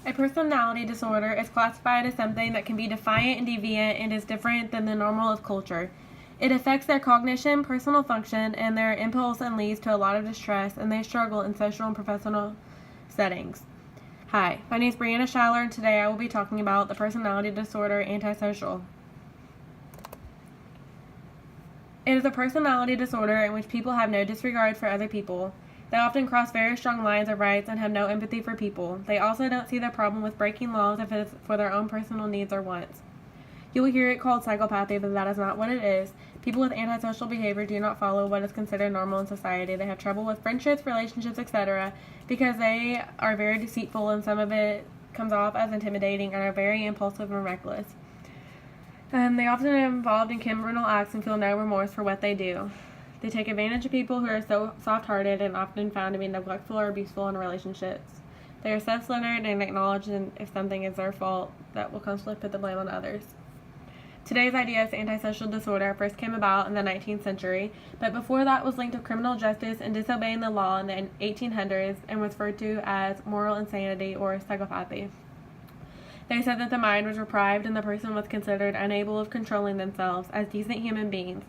A personality disorder is classified as something that can be defiant and deviant and is different than the normal of culture. It affects their cognition, personal function, and their impulse and leads to a lot of distress, and they struggle in social and professional settings. Hi, my name is Brianna Schaller, and today I will be talking about the personality disorder antisocial. It is a personality disorder in which people have no disregard for other people. They often cross very strong lines of rights and have no empathy for people. They also don't see the problem with breaking laws if it is for their own personal needs or wants. You will hear it called psychopathy, but that is not what it is. People with antisocial behavior do not follow what is considered normal in society. They have trouble with friendships, relationships, etc. because they are very deceitful, and some of it comes off as intimidating and are very impulsive and reckless. They often are involved in criminal acts and feel no remorse for what they do. They take advantage of people who are so soft-hearted and often found to be neglectful or abuseful in relationships. They are self-centered and acknowledge if something is their fault, that will constantly put the blame on others. Today's idea of antisocial disorder first came about in the 19th century, but before that was linked to criminal justice and disobeying the law in the 1800s and was referred to as moral insanity or psychopathy. They said that the mind was deprived and the person was considered unable of controlling themselves as decent human beings.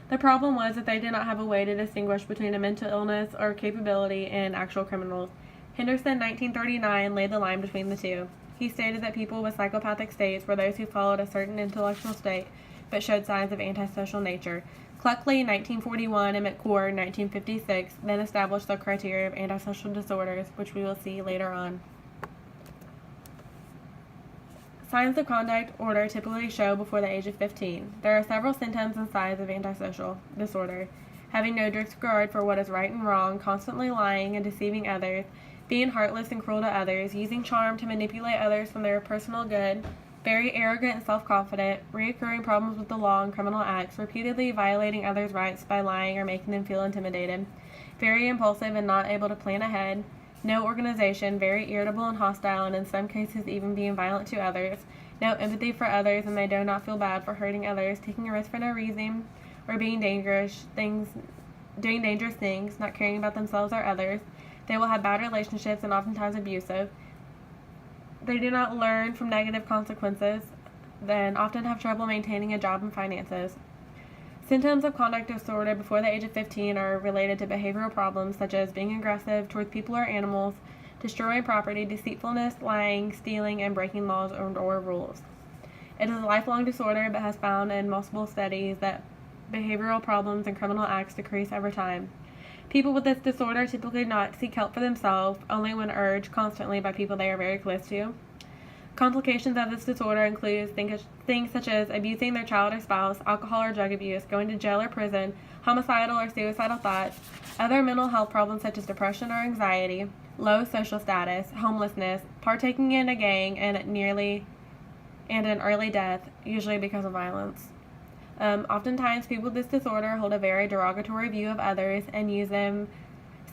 The problem was that they did not have a way to distinguish between a mental illness or capability and actual criminals. Henderson, 1939, laid the line between the two. He stated that people with psychopathic states were those who followed a certain intellectual state but showed signs of antisocial nature. Cluckley, 1941, and McCord, 1956, then established the criteria of antisocial disorders, which we will see later on. Signs of conduct order typically show before the age of 15. There are several symptoms and signs of antisocial disorder: having no disregard for what is right and wrong, constantly lying and deceiving others, being heartless and cruel to others, using charm to manipulate others for their personal good, very arrogant and self-confident, recurring problems with the law and criminal acts, repeatedly violating others' rights by lying or making them feel intimidated, very impulsive and not able to plan ahead, no organization, very irritable and hostile, and in some cases even being violent to others, no empathy for others, and they do not feel bad for hurting others, taking a risk for no reason, or doing dangerous things, not caring about themselves or others. They will have bad relationships and oftentimes abusive. They do not learn from negative consequences, then often have trouble maintaining a job and finances. Symptoms of conduct disorder before the age of 15 are related to behavioral problems such as being aggressive towards people or animals, destroying property, deceitfulness, lying, stealing, and breaking laws or rules. It is a lifelong disorder but has found in multiple studies that behavioral problems and criminal acts decrease over time. People with this disorder typically not seek help for themselves, only when urged constantly by people they are very close to. Complications of this disorder include things such as abusing their child or spouse, alcohol or drug abuse, going to jail or prison, homicidal or suicidal thoughts, other mental health problems such as depression or anxiety, low social status, homelessness, partaking in a gang, and an early death, usually because of violence. Oftentimes, people with this disorder hold a very derogatory view of others and use them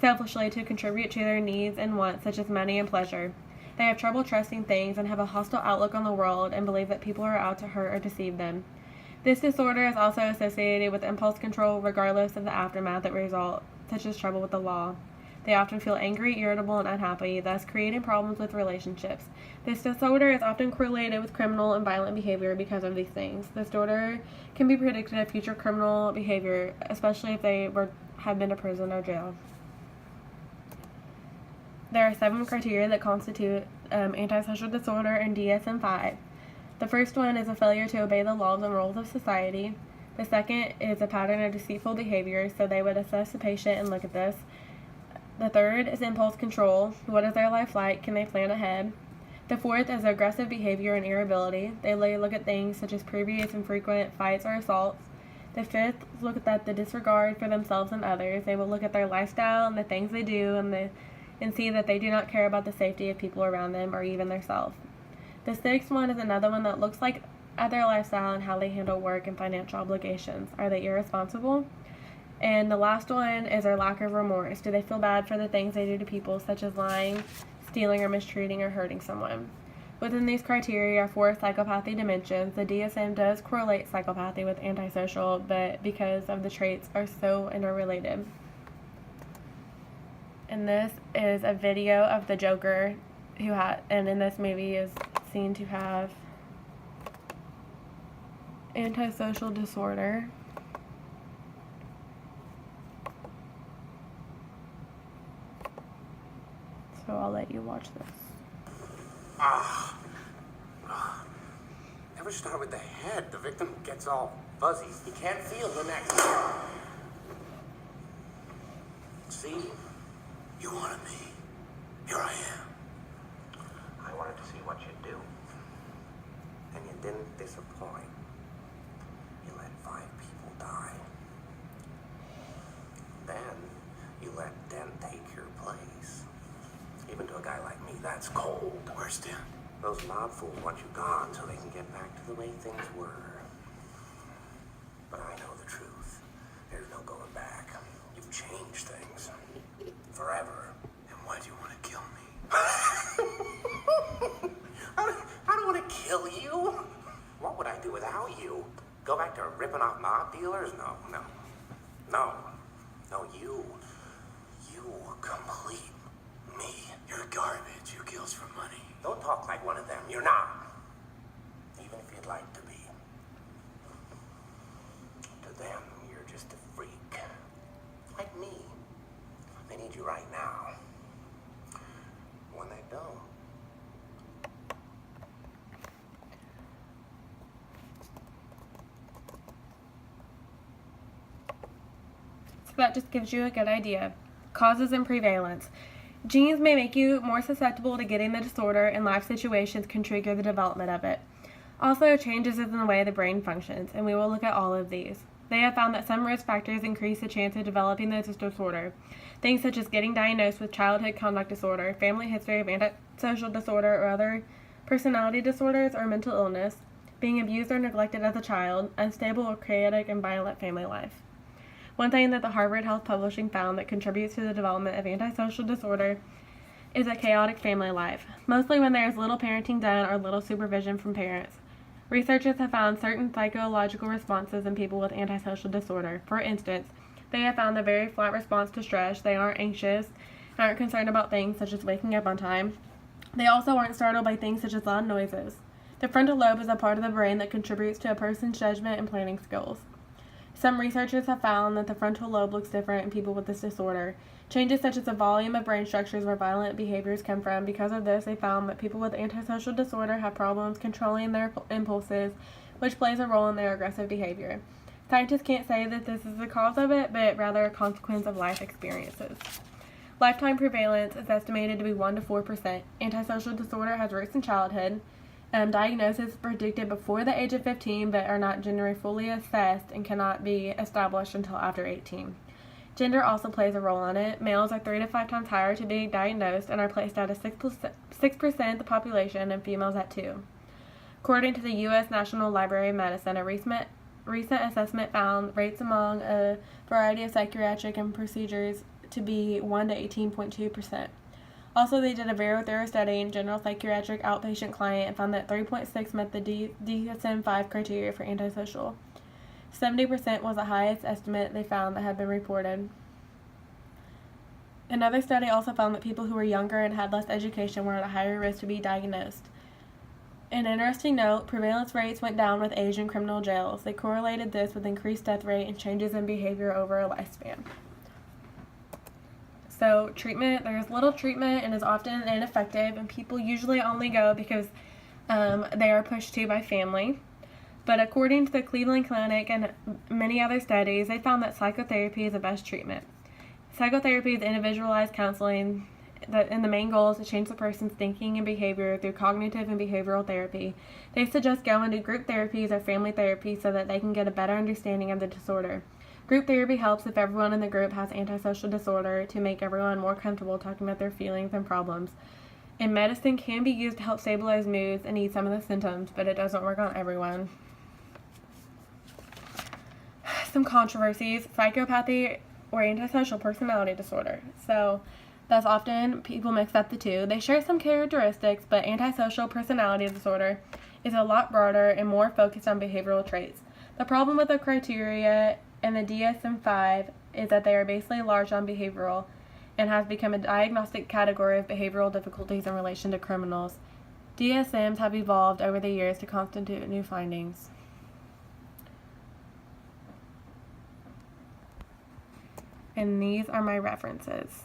selfishly to contribute to their needs and wants, such as money and pleasure. They have trouble trusting things and have a hostile outlook on the world and believe that people are out to hurt or deceive them. This disorder is also associated with impulse control regardless of the aftermath that results, such as trouble with the law. They often feel angry, irritable, and unhappy, thus creating problems with relationships. This disorder is often correlated with criminal and violent behavior because of these things. This disorder can be predicted of future criminal behavior, especially if they have been to prison or jail. There are 7 criteria that constitute antisocial disorder in DSM-5. The first one is a failure to obey the laws and rules of society. The second is a pattern of deceitful behavior, so they would assess the patient and look at this. The third is impulse control. What is their life like? Can they plan ahead? The fourth is aggressive behavior and irritability. They look at things such as previous and frequent fights or assaults. The fifth look at the disregard for themselves and others. They will look at their lifestyle and the things they do and see that they do not care about the safety of people around them or even themselves. The sixth one is another one that looks at their lifestyle and how they handle work and financial obligations. Are they irresponsible? And the last one is their lack of remorse. Do they feel bad for the things they do to people, such as lying, stealing, or mistreating or hurting someone? Within these criteria are 4 psychopathy dimensions. The DSM does correlate psychopathy with antisocial, but because of the traits are so interrelated. And this is a video of the Joker and in this movie is seen to have antisocial disorder. So I'll let you watch this. Never start with the head. The victim gets all fuzzy. You can't feel the neck. See? You wanted me. Here I am. I wanted to see what you'd do. And you didn't disappoint. You let 5 people die. Then you let Den take your place. Even to a guy like me, that's cold. Where's Den? Those mob fools want you gone so they can get back to the way things were. But I know the truth. There's no going back. You've changed things. Forever. And why do you want to kill me? I don't want to kill you. What would I do without you? Go back to ripping off mob dealers? No. No, you complete me. You're garbage. You kills for money. Don't talk like one of them. You're not. Even if you'd like to be. To them, you're just a freak. Like me. They need you right now. When they don't. So that just gives you a good idea. Causes and prevalence. Genes may make you more susceptible to getting the disorder, and life situations can trigger the development of it. Also, changes in the way the brain functions, and we will look at all of these. They have found that some risk factors increase the chance of developing this disorder. Things such as getting diagnosed with childhood conduct disorder, family history of antisocial disorder or other personality disorders or mental illness, being abused or neglected as a child, unstable or chaotic and violent family life. One thing that the Harvard Health Publishing found that contributes to the development of antisocial disorder is a chaotic family life, mostly when there is little parenting done or little supervision from parents. Researchers have found certain psychological responses in people with antisocial disorder. For instance, they have found a very flat response to stress. They aren't anxious, aren't concerned about things such as waking up on time. They also aren't startled by things such as loud noises. The frontal lobe is a part of the brain that contributes to a person's judgment and planning skills. Some researchers have found that the frontal lobe looks different in people with this disorder. Changes such as the volume of brain structures where violent behaviors come from. Because of this, they found that people with antisocial disorder have problems controlling their impulses, which plays a role in their aggressive behavior. Scientists can't say that this is the cause of it, but rather a consequence of life experiences. Lifetime prevalence is estimated to be 1 to 4%. Antisocial disorder has roots in childhood. Diagnosis is predicted before the age of 15, but are not generally fully assessed and cannot be established until after 18. Gender also plays a role in it. Males are 3 to 5 times higher to be diagnosed and are placed at a 6% of the population, and females at 2%. According to the U.S. National Library of Medicine, a recent assessment found rates among a variety of psychiatric and procedures to be 1 to 18.2%. Also, they did a very thorough study in general psychiatric outpatient client and found that 3.6 met the DSM-5 criteria for antisocial. 70% was the highest estimate they found that had been reported. Another study also found that people who were younger and had less education were at a higher risk to be diagnosed. An interesting note, prevalence rates went down with age in criminal jails. They correlated this with increased death rate and changes in behavior over a lifespan. So treatment, there's little treatment and is often ineffective, and people usually only go because they are pushed to by family. But according to the Cleveland Clinic and many other studies, they found that psychotherapy is the best treatment. Psychotherapy is individualized counseling, and the main goal is to change the person's thinking and behavior through cognitive and behavioral therapy. They suggest going to group therapies or family therapy so that they can get a better understanding of the disorder. Group therapy helps if everyone in the group has antisocial disorder to make everyone more comfortable talking about their feelings and problems. And medicine can be used to help stabilize moods and ease some of the symptoms, but it doesn't work on everyone. Some controversies: psychopathy or antisocial personality disorder. So that's often people mix up the two. They share some characteristics, but antisocial personality disorder is a lot broader and more focused on behavioral traits. The problem with the criteria and the DSM-5 is that they are basically large on behavioral and has become a diagnostic category of behavioral difficulties in relation to criminals. DSMs have evolved over the years to constitute new findings. And these are my references.